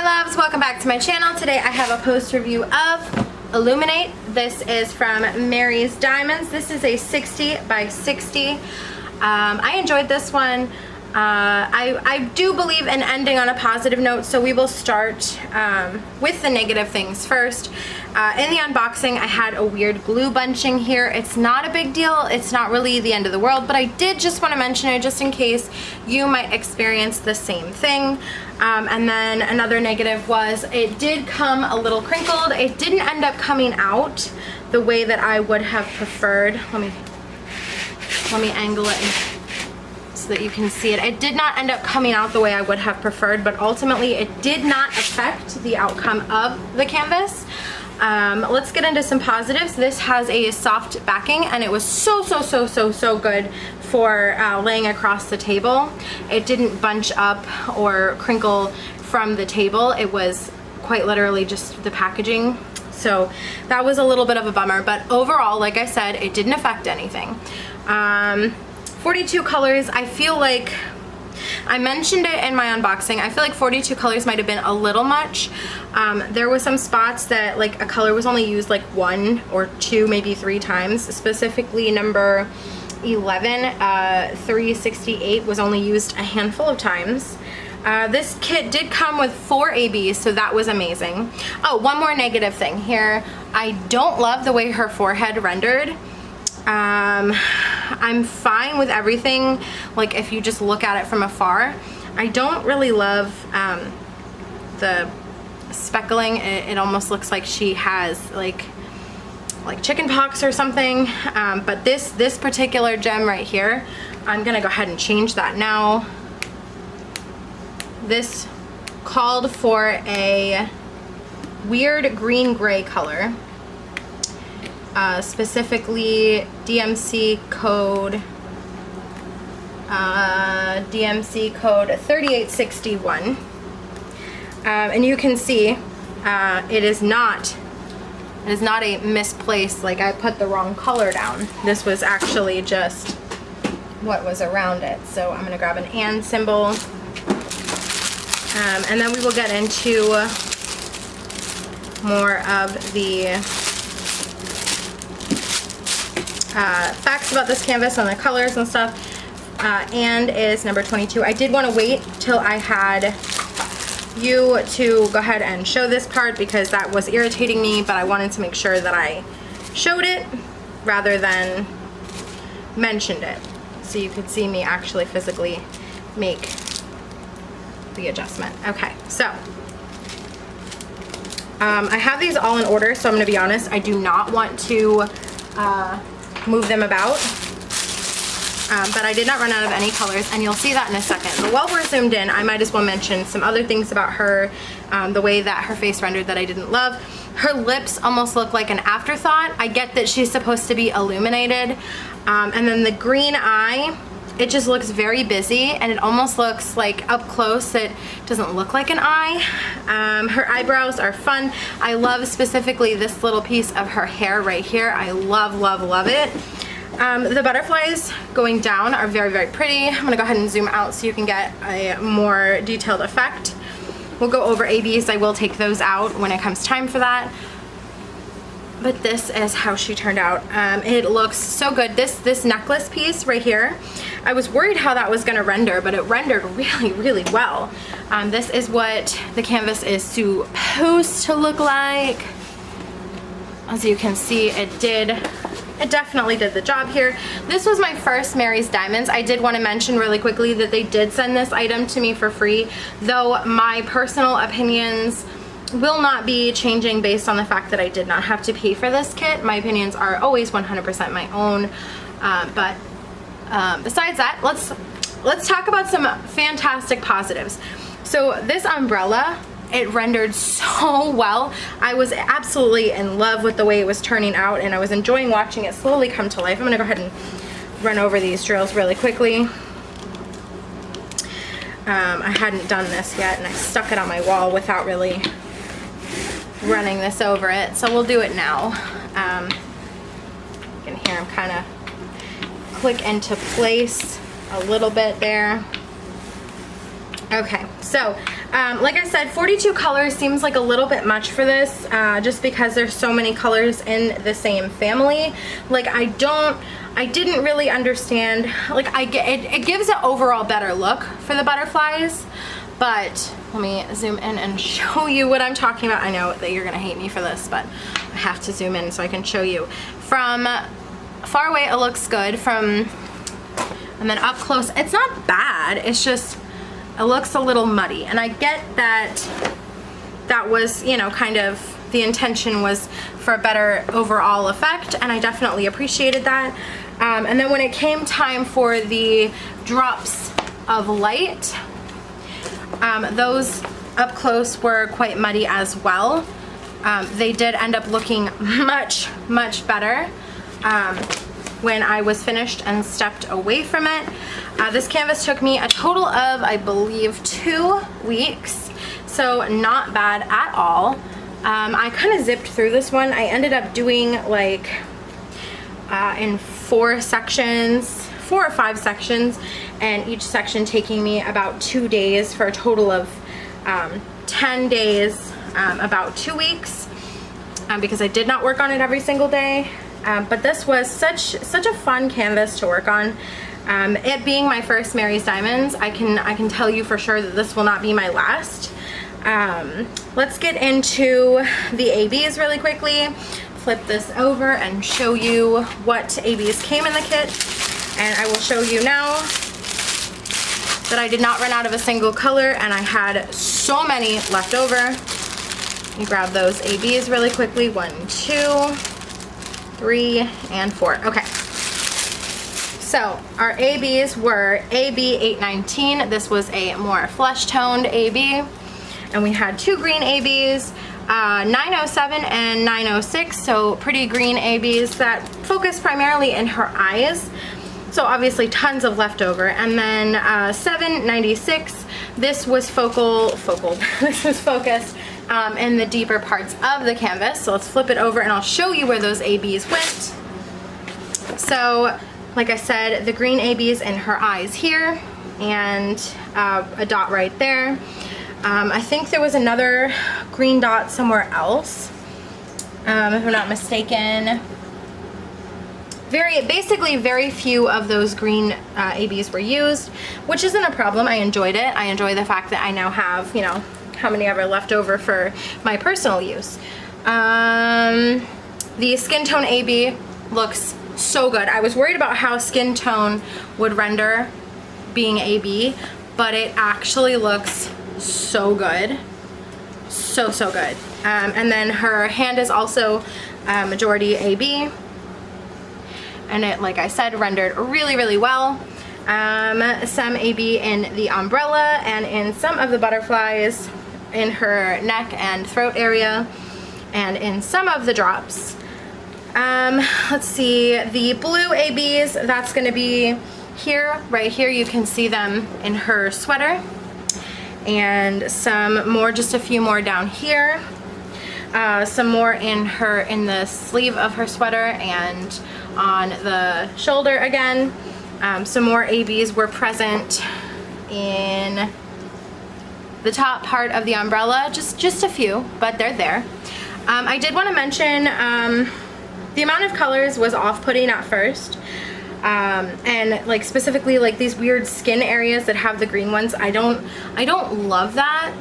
loves, welcome back to my channel. Today I have a post review of Illuminate. This is from Marie's Diamonds. This is a 60 by 60. I enjoyed this one. I do believe in ending on a positive note, so we will start with the negative things first. In the unboxing, I had a weird glue bunching here. It's not a big deal. It's not really the end of the world, but I did just want to mention it just in case you might experience the same thing. And then another negative was it did come a little crinkled. It didn't end up coming out the way that I would have preferred. Let me angle it so that you can see it. It did not end up coming out the way I would have preferred, but ultimately it did not affect the outcome of the canvas. Let's get into some positives. This has a soft backing and it was so good for laying across the table. It didn't bunch up or crinkle from the table. It was quite literally just the packaging. So that was a little bit of a bummer, but overall, like I said, it didn't affect anything. 42 colors, I feel like, I mentioned it in my unboxing, I feel like 42 colors might have been a little much. There were some spots that like a color was only used like 1 or 2, maybe 3 times. Specifically number 11, 368 was only used a handful of times. This kit did come with 4 ABs, so that was amazing. Oh, one more negative thing here. I don't love the way her forehead rendered. I'm fine with everything, like if you just look at it from afar. I don't really love the speckling. It almost looks like she has like chicken pox or something. But this particular gem right here, I'm gonna go ahead and change that now. This called for a weird green-gray color. Specifically DMC code 3861, and you can see it is not a misplaced, like I put the wrong color down. This was actually just what was around it. So I'm gonna grab an and symbol, and then we will get into more of the facts about this canvas and the colors and stuff. And is number 22. I did want to wait till I had you to go ahead and show this part because that was irritating me, but I wanted to make sure that I showed it rather than mentioned it, so you could see me actually physically make the adjustment. Okay, so I have these all in order, so I'm going to be honest, I do not want to move them about, but I did not run out of any colors, and you'll see that in a second. But while we're zoomed in, I might as well mention some other things about her, the way that her face rendered that I didn't love. Her lips almost look like an afterthought. I get that she's supposed to be illuminated, and then the green eye, it just looks very busy, and it almost looks like up close it doesn't look like an eye. Her eyebrows are fun. I love specifically this little piece of her hair right here. I love it. The butterflies going down are very pretty. I'm gonna go ahead and zoom out so you can get a more detailed effect. We'll go over ABs. I will take those out when it comes time for that. But this is how she turned out. It looks so good. This necklace piece right here, I was worried how that was gonna render, but it rendered really well. This is what the canvas is supposed to look like. As you can see, it definitely did the job here. This was my first Marie's Diamonds. I did want to mention really quickly that they did send this item to me for free, though my personal opinions will not be changing based on the fact that I did not have to pay for this kit. My opinions are always 100% my own, but besides that, let's talk about some fantastic positives. So this umbrella, it rendered so well. I was absolutely in love with the way it was turning out, and I was enjoying watching it slowly come to life. I'm gonna go ahead and run over these drills really quickly. I hadn't done this yet, and I stuck it on my wall without really running this over it, so we'll do it now. You can hear them kind of click into place a little bit there. Okay, so Like I said, 42 colors seems like a little bit much for this, just because there's so many colors in the same family. Like I didn't really understand, like it gives an overall better look for the butterflies, but let me zoom in and show you what I'm talking about. I know that you're gonna hate me for this, but I have to zoom in so I can show you. From far away it looks good, and then up close it's not bad, it's just it looks a little muddy, and I get that was, you know, kind of the intention was for a better overall effect, and I definitely appreciated that. And then when it came time for the drops of light, those up close were quite muddy as well. They did end up looking much better when I was finished and stepped away from it. This canvas took me a total of, I believe, 2 weeks, so not bad at all. I kind of zipped through this one. I ended up doing like in 4 or 5 sections, and each section taking me about 2 days for a total of 10 days, about 2 weeks, because I did not work on it every single day. But this was such a fun canvas to work on. It being my first Marie's Diamonds, I can tell you for sure that this will not be my last. Let's get into the ABs really quickly. Flip this over and show you what ABs came in the kit, and I will show you now that I did not run out of a single color, and I had so many left over. Let me grab those ABs really quickly. 1, 2, 3, and 4. Okay. So our ABs were AB 819. This was a more flesh toned AB, and we had 2 green ABs, 907 and 906, so pretty green ABs that focus primarily in her eyes. So obviously tons of leftover. And then 796, this was this was focused in the deeper parts of the canvas. So let's flip it over and I'll show you where those ABs went. So like I said, the green ABs in her eyes here, and a dot right there. I think there was another green dot somewhere else, if I'm not mistaken. Basically very few of those green ABs were used, which isn't a problem. I enjoyed it. I enjoy the fact that I now have, you know, how many ever left over for my personal use. The skin tone AB looks so good. I was worried about how skin tone would render being AB, but it actually looks so good. So good. And then her hand is also majority AB, and it, like I said, rendered really well. Some AB in the umbrella and in some of the butterflies in her neck and throat area, and in some of the drops. Let's see, the blue ABs, that's going to be here, right here. You can see them in her sweater, and some more, just a few more down here. Some more in the sleeve of her sweater and on the shoulder again. Some more ABs were present in the top part of the umbrella, just a few, but they're there. I did want to mention the amount of colors was off-putting at first, and like specifically like these weird skin areas that have the green ones. I don't love that,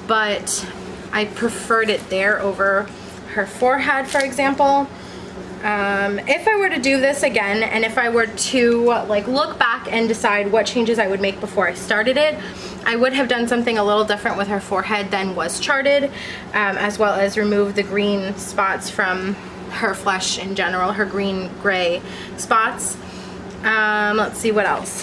but I preferred it there over her forehead, for example. If I were to do this again, and if I were to like look back and decide what changes I would make before I started it, I would have done something a little different with her forehead than was charted, as well as remove the green spots from her flesh in general, her green-gray spots. Let's see what else.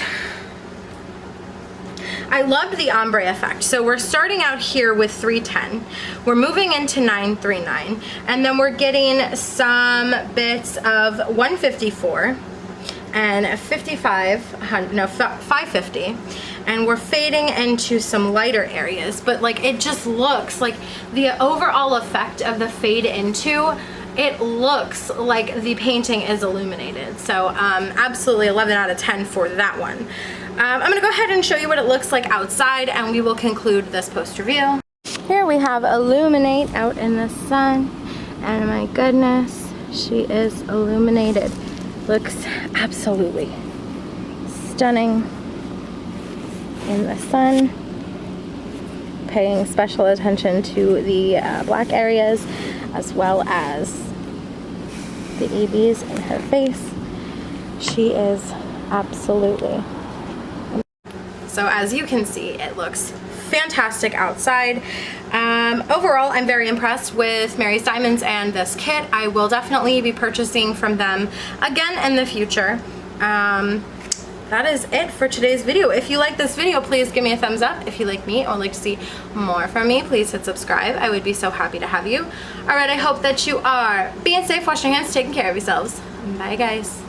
I loved the ombre effect. So we're starting out here with 310. We're moving into 939, and then we're getting some bits of 154 and 550, and we're fading into some lighter areas, but like it just looks like the overall effect of the fade into, it looks like the painting is illuminated. So absolutely 11 out of 10 for that one. I'm gonna go ahead and show you what it looks like outside, and we will conclude this post review. Here we have Illuminate out in the sun, and my goodness, she is illuminated. Looks absolutely stunning in the sun. Paying special attention to the black areas as well as the EBs in her face. She is absolutely. So as you can see, it looks fantastic outside. Overall, I'm very impressed with Marie's Diamonds and this kit. I will definitely be purchasing from them again in the future. That is it for today's video. If you like this video, please give me a thumbs up. If you like me or would like to see more from me, please hit subscribe. I would be so happy to have you. Alright, I hope that you are being safe, washing your hands, taking care of yourselves. Bye guys.